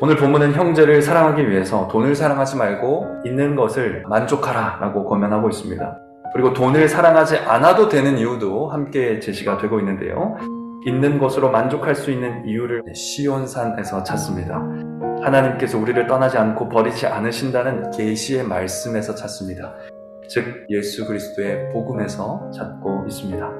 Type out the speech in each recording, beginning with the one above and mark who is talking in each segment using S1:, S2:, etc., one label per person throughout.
S1: 오늘 본문은 형제를 사랑하기 위해서 돈을 사랑하지 말고 있는 것을 만족하라 라고 권면하고 있습니다. 그리고 돈을 사랑하지 않아도 되는 이유도 함께 제시가 되고 있는데요. 있는 것으로 만족할 수 있는 이유를 시온산에서 찾습니다. 하나님께서 우리를 떠나지 않고 버리지 않으신다는 계시의 말씀에서 찾습니다. 즉 예수 그리스도의 복음에서 찾고 있습니다.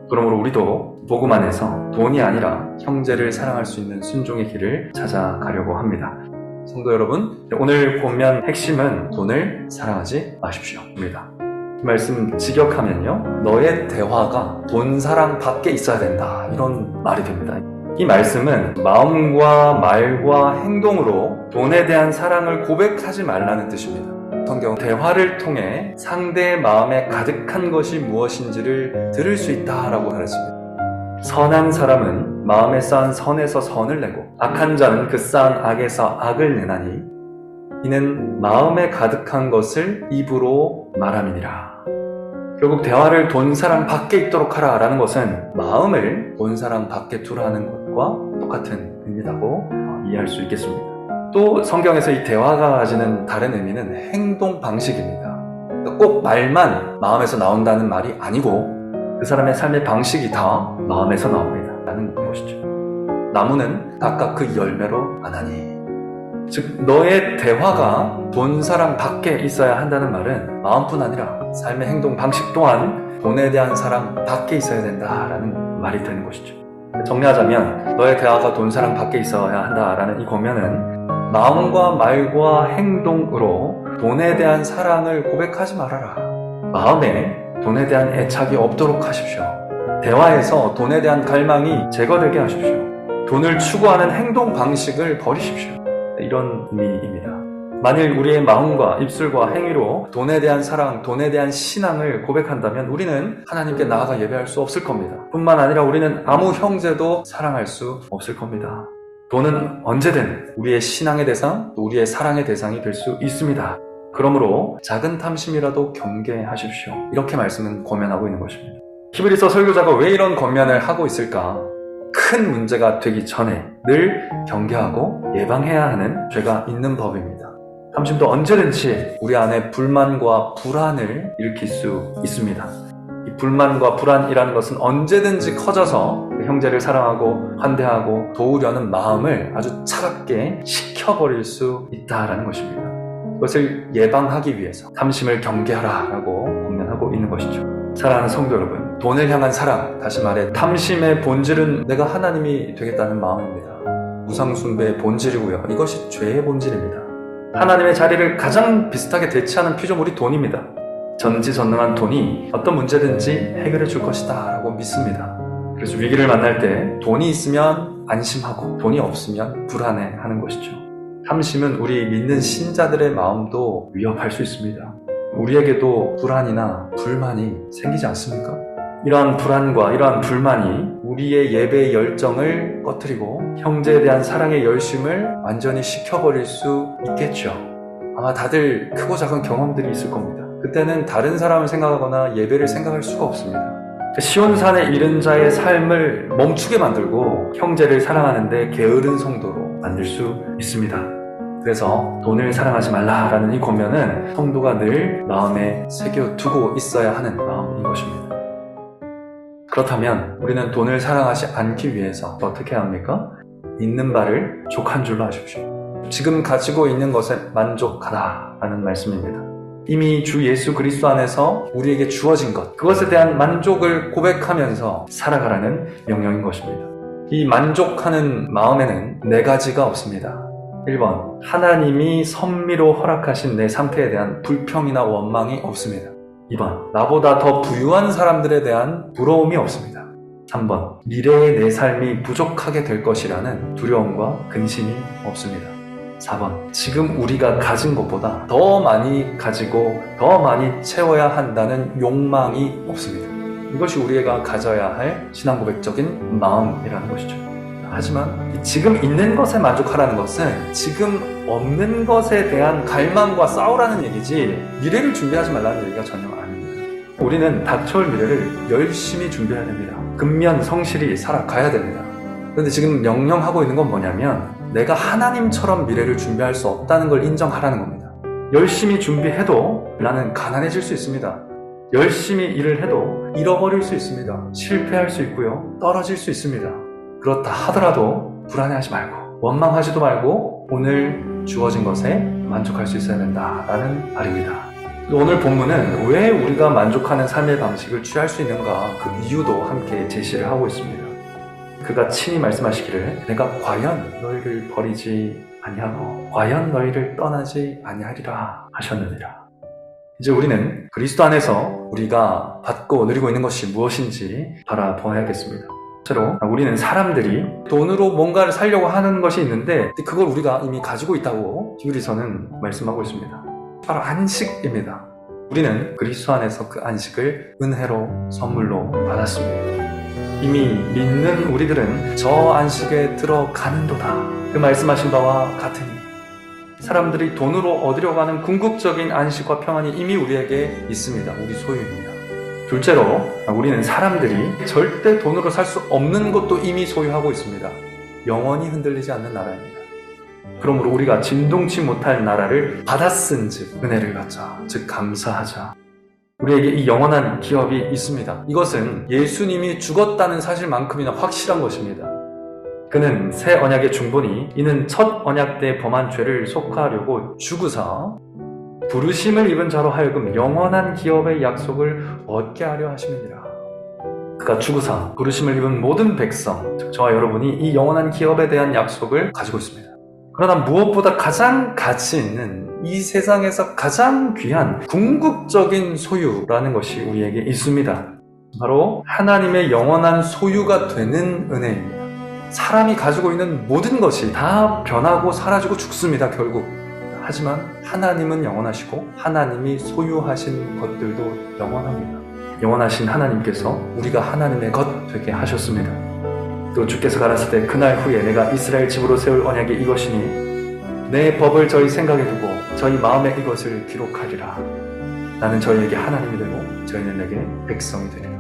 S1: 그러므로 우리도 복음 안에서 돈이 아니라 형제를 사랑할 수 있는 순종의 길을 찾아가려고 합니다. 성도 여러분, 오늘 본면 핵심은 돈을 사랑하지 마십시오입니다. 이 말씀 직역하면요, 너의 대화가 돈 사랑 밖에 있어야 된다, 이런 말이 됩니다. 이 말씀은 마음과 말과 행동으로 돈에 대한 사랑을 고백하지 말라는 뜻입니다. 성경 대화를 통해 상대의 마음에 가득한 것이 무엇인지를 들을 수 있다라고 가르칩니다. 선한 사람은 마음에 쌓은 선에서 선을 내고 악한 자는 그 쌓은 악에서 악을 내나니 이는 마음에 가득한 것을 입으로 말함이니라. 결국 대화를 돈 사랑 밖에 있도록 하라 라는 것은 마음을 돈 사랑 밖에 두라는 것과 똑같은 의미라고 이해할 수 있겠습니다. 또 성경에서 이 대화가 가지는 다른 의미는 행동 방식입니다. 그러니까 꼭 말만 마음에서 나온다는 말이 아니고 그 사람의 삶의 방식이 다 마음에서 나옵니다 라는 것이죠. 나무는 각각 그 열매로 아나니. 즉 너의 대화가 돈 사랑 밖에 있어야 한다는 말은 마음뿐 아니라 삶의 행동 방식 또한 돈에 대한 사랑 밖에 있어야 된다라는 말이 되는 것이죠. 정리하자면 너의 대화가 돈 사랑 밖에 있어야 한다라는 이 권면은 마음과 말과 행동으로 돈에 대한 사랑을 고백하지 말아라. 마음에 돈에 대한 애착이 없도록 하십시오. 대화에서 돈에 대한 갈망이 제거되게 하십시오. 돈을 추구하는 행동 방식을 버리십시오. 이런 의미입니다. 만일 우리의 마음과 입술과 행위로 돈에 대한 사랑, 돈에 대한 신앙을 고백한다면 우리는 하나님께 나아가 예배할 수 없을 겁니다. 뿐만 아니라 우리는 아무 형제도 사랑할 수 없을 겁니다. 돈은 언제든 우리의 신앙의 대상, 또 우리의 사랑의 대상이 될 수 있습니다. 그러므로 작은 탐심이라도 경계하십시오. 이렇게 말씀은 권면하고 있는 것입니다. 히브리서 설교자가 왜 이런 권면을 하고 있을까? 큰 문제가 되기 전에 늘 경계하고 예방해야 하는 죄가 있는 법입니다. 탐심도 언제든지 우리 안에 불만과 불안을 일으킬 수 있습니다. 이 불만과 불안이라는 것은 언제든지 커져서 형제를 사랑하고 환대하고 도우려는 마음을 아주 차갑게 식혀버릴 수 있다라는 것입니다. 그것을 예방하기 위해서 탐심을 경계하라라고 권면하고 있는 것이죠. 사랑하는 성도 여러분, 돈을 향한 사랑, 다시 말해 탐심의 본질은 내가 하나님이 되겠다는 마음입니다. 우상숭배의 본질이고요. 이것이 죄의 본질입니다. 하나님의 자리를 가장 비슷하게 대체하는 피조물이 돈입니다. 전지전능한 돈이 어떤 문제든지 해결해 줄 것이다 라고 믿습니다. 그래서 위기를 만날 때 돈이 있으면 안심하고 돈이 없으면 불안해하는 것이죠. 탐심은 우리 믿는 신자들의 마음도 위협할 수 있습니다. 우리에게도 불안이나 불만이 생기지 않습니까? 이러한 불안과 이러한 불만이 우리의 예배의 열정을 꺼뜨리고 형제에 대한 사랑의 열심을 완전히 식혀버릴 수 있겠죠. 아마 다들 크고 작은 경험들이 있을 겁니다. 그때는 다른 사람을 생각하거나 예배를 생각할 수가 없습니다. 시온산에 이른 자의 삶을 멈추게 만들고 형제를 사랑하는데 게으른 성도로 만들 수 있습니다. 그래서 돈을 사랑하지 말라라는 이 권면은 성도가 늘 마음에 새겨두고 있어야 하는 마음인 것입니다. 그렇다면 우리는 돈을 사랑하지 않기 위해서 어떻게 해야 합니까? 있는 바를 족한 줄로 하십시오. 지금 가지고 있는 것에 만족하라라는 말씀입니다. 이미 주 예수 그리스도 안에서 우리에게 주어진 것, 그것에 대한 만족을 고백하면서 살아가라는 명령인 것입니다. 이 만족하는 마음에는 네 가지가 없습니다. 1번, 하나님이 선미로 허락하신 내 상태에 대한 불평이나 원망이 없습니다. 2번, 나보다 더 부유한 사람들에 대한 부러움이 없습니다. 3번, 미래의 내 삶이 부족하게 될 것이라는 두려움과 근심이 없습니다. 4번, 지금 우리가 가진 것보다 더 많이 가지고 더 많이 채워야 한다는 욕망이 없습니다. 이것이 우리가 가져야 할 신앙 고백적인 마음이라는 것이죠. 하지만 지금 있는 것에 만족하라는 것은 지금 없는 것에 대한 갈망과 싸우라는 얘기지 미래를 준비하지 말라는 얘기가 전혀 아닙니다. 우리는 닥쳐올 미래를 열심히 준비해야 됩니다. 근면 성실히 살아가야 됩니다. 그런데 지금 명령하고 있는 건 뭐냐면 내가 하나님처럼 미래를 준비할 수 없다는 걸 인정하라는 겁니다. 열심히 준비해도 나는 가난해질 수 있습니다. 열심히 일을 해도 잃어버릴 수 있습니다. 실패할 수 있고요. 떨어질 수 있습니다. 그렇다 하더라도 불안해하지 말고 원망하지도 말고 오늘 주어진 것에 만족할 수 있어야 된다라는 말입니다. 오늘 본문은 왜 우리가 만족하는 삶의 방식을 취할 수 있는가 그 이유도 함께 제시를 하고 있습니다. 그가 친히 말씀하시기를 내가 과연 너희를 버리지 아니하고 과연 너희를 떠나지 아니하리라 하셨느니라. 이제 우리는 그리스도 안에서 우리가 받고 누리고 있는 것이 무엇인지 바라보아야겠습니다. 실제로 우리는 사람들이 돈으로 뭔가를 사려고 하는 것이 있는데 그걸 우리가 이미 가지고 있다고 히브리서는 말씀하고 있습니다. 바로 안식입니다. 우리는 그리스도 안에서 그 안식을 은혜로 선물로 받았습니다. 이미 믿는 우리들은 저 안식에 들어가는도다. 그 말씀하신 바와 같으니 사람들이 돈으로 얻으려고 하는 궁극적인 안식과 평안이 이미 우리에게 있습니다. 우리 소유입니다. 둘째로 우리는 사람들이 절대 돈으로 살 수 없는 것도 이미 소유하고 있습니다. 영원히 흔들리지 않는 나라입니다. 그러므로 우리가 진동치 못할 나라를 받았은즉 은혜를 받자, 즉 감사하자. 우리에게 이 영원한 기업이 있습니다. 이것은 예수님이 죽었다는 사실만큼이나 확실한 것입니다. 그는 새 언약의 중보니 이는 첫 언약 때 범한 죄를 속하려고 죽으사 부르심을 입은 자로 하여금 영원한 기업의 약속을 얻게 하려 하심이니라. 그가 죽으사 부르심을 입은 모든 백성, 즉 저와 여러분이 이 영원한 기업에 대한 약속을 가지고 있습니다. 그러나 무엇보다 가장 가치 있는 이 세상에서 가장 귀한 궁극적인 소유라는 것이 우리에게 있습니다. 바로 하나님의 영원한 소유가 되는 은혜입니다. 사람이 가지고 있는 모든 것이 다 변하고 사라지고 죽습니다, 결국. 하지만 하나님은 영원하시고 하나님이 소유하신 것들도 영원합니다. 영원하신 하나님께서 우리가 하나님의 것 되게 하셨습니다. 또 주께서 가라사대 때 그날 후에 내가 이스라엘 집으로 세울 언약이 이것이니 내 법을 저희 생각에 두고 저희 마음에 이것을 기록하리라. 나는 저희에게 하나님이 되고 저희는 내게 백성이 되리라.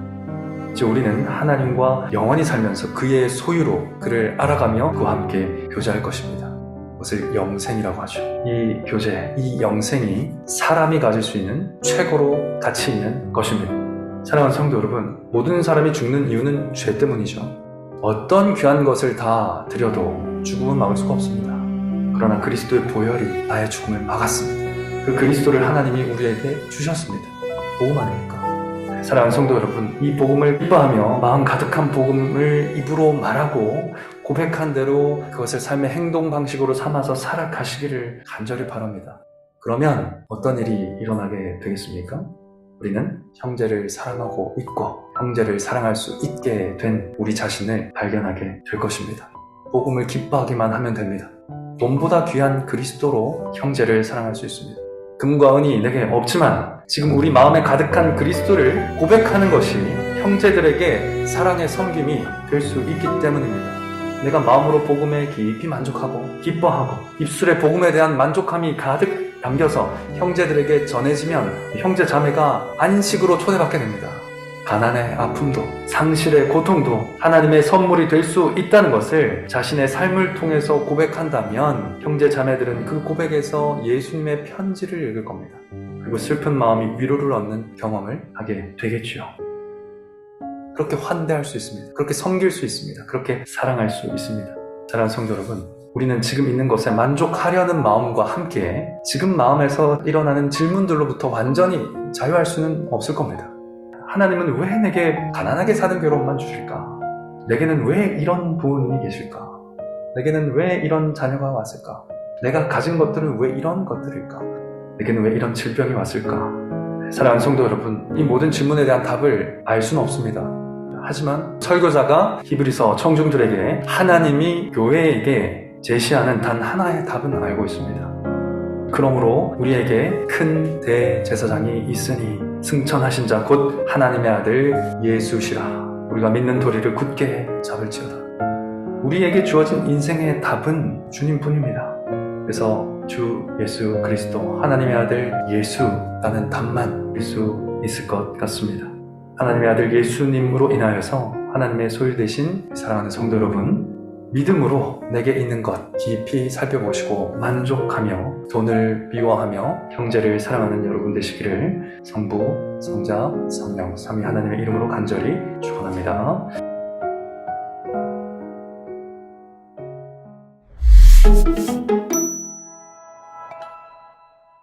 S1: 이제 우리는 하나님과 영원히 살면서 그의 소유로 그를 알아가며 그와 함께 교제할 것입니다. 그것을 영생이라고 하죠. 이 교제, 이 영생이 사람이 가질 수 있는 최고로 가치 있는 것입니다. 사랑하는 성도 여러분, 모든 사람이 죽는 이유는 죄 때문이죠. 어떤 귀한 것을 다 드려도 죽음은 막을 수가 없습니다. 그러나 그리스도의 보혈이 나의 죽음을 막았습니다. 그 그리스도를 하나님이 우리에게 주셨습니다. 복음 아닙니까? 사랑하는 성도 여러분, 이 복음을 기뻐하며 마음 가득한 복음을 입으로 말하고 고백한 대로 그것을 삶의 행동 방식으로 삼아서 살아가시기를 간절히 바랍니다. 그러면 어떤 일이 일어나게 되겠습니까? 우리는 형제를 사랑하고 있고 형제를 사랑할 수 있게 된 우리 자신을 발견하게 될 것입니다. 복음을 기뻐하기만 하면 됩니다. 돈보다 귀한 그리스도로 형제를 사랑할 수 있습니다. 금과 은이 내게 없지만 지금 우리 마음에 가득한 그리스도를 고백하는 것이 형제들에게 사랑의 섬김이 될 수 있기 때문입니다. 내가 마음으로 복음에 깊이 만족하고 기뻐하고 입술에 복음에 대한 만족함이 가득 담겨서 형제들에게 전해지면 형제 자매가 안식으로 초대받게 됩니다. 가난의 아픔도 상실의 고통도 하나님의 선물이 될 수 있다는 것을 자신의 삶을 통해서 고백한다면 형제 자매들은 그 고백에서 예수님의 편지를 읽을 겁니다. 그리고 슬픈 마음이 위로를 얻는 경험을 하게 되겠죠. 그렇게 환대할 수 있습니다. 그렇게 섬길 수 있습니다. 그렇게 사랑할 수 있습니다. 사랑하는 성도 여러분, 우리는 지금 있는 것에 만족하려는 마음과 함께 지금 마음에서 일어나는 질문들로부터 완전히 자유할 수는 없을 겁니다. 하나님은 왜 내게 가난하게 사는 괴로움만 주실까? 내게는 왜 이런 부모님이 계실까? 내게는 왜 이런 자녀가 왔을까? 내가 가진 것들은 왜 이런 것들일까? 내게는 왜 이런 질병이 왔을까? 사랑하는 성도 여러분, 이 모든 질문에 대한 답을 알 수는 없습니다. 하지만 설교자가 히브리서 청중들에게 하나님이 교회에게 제시하는 단 하나의 답은 알고 있습니다. 그러므로 우리에게 큰 대제사장이 있으니 승천하신 자 곧 하나님의 아들 예수시라. 우리가 믿는 도리를 굳게 잡을지어다. 우리에게 주어진 인생의 답은 주님뿐입니다. 그래서 주 예수 그리스도 하나님의 아들 예수라는 답만 알 수 있을 것 같습니다. 하나님의 아들 예수님으로 인하여서 하나님의 소유 되신 사랑하는 성도 여러분, 믿음으로 내게 있는 것 깊이 살펴보시고 만족하며 돈을 미워하며 형제를 사랑하는 여러분 되시기를 성부, 성자, 성령, 삼위 하나님의 이름으로 간절히 축원합니다.